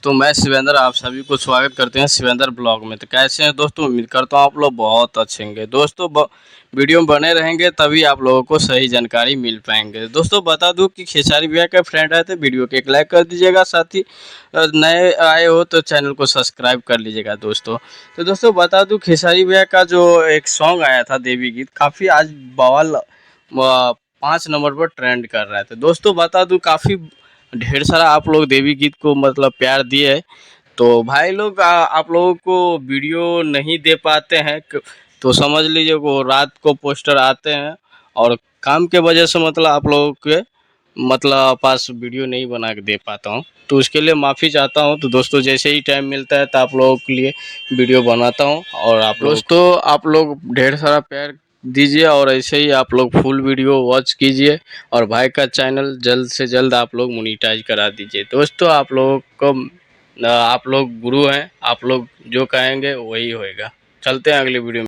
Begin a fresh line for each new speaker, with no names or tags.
दोस्तों, मैं शिवेंद्र आप सभी को स्वागत करते हैं शिवेंद्र ब्लॉग में। तो कैसे हैं दोस्तों? उम्मीद करता हूँ आप लोग बहुत अच्छे होंगे। दोस्तों वीडियो में बने रहेंगे तभी आप लोगों को सही जानकारी मिल पाएंगे। दोस्तों बता दूं कि खेसारी भैया के फ्रेंड आए थे, वीडियो को एक लाइक कर दीजिएगा, साथ ही नए आए हो तो चैनल को सब्सक्राइब कर लीजिएगा दोस्तों। तो दोस्तों बता दूं खेसारी भैया का जो एक सॉन्ग आया था देवी गीत, काफ़ी आज बवाल 5 नंबर पर ट्रेंड कर रहा है। दोस्तों बता दूं काफ़ी ढेर सारा आप लोग देवी गीत को मतलब प्यार दिए, तो भाई लोग आप लोगों को वीडियो नहीं दे पाते हैं तो समझ लीजिए वो रात को पोस्टर आते हैं और काम के वजह से मतलब आप लोगों के मतलब पास वीडियो नहीं बना के दे पाता हूँ, तो उसके लिए माफ़ी चाहता हूँ। तो दोस्तों जैसे ही टाइम मिलता है तो आप लोगों के लिए वीडियो बनाता हूँ और आप दोस्तों आप लोग ढेर सारा प्यार दीजिए और ऐसे ही आप लोग फुल वीडियो वॉच कीजिए और भाई का चैनल जल्द से जल्द आप लोग मोनेटाइज करा दीजिए। दोस्तों आप लोगों को आप लोग गुरु हैं, आप लोग जो कहेंगे वही होएगा। चलते हैं अगले वीडियो में।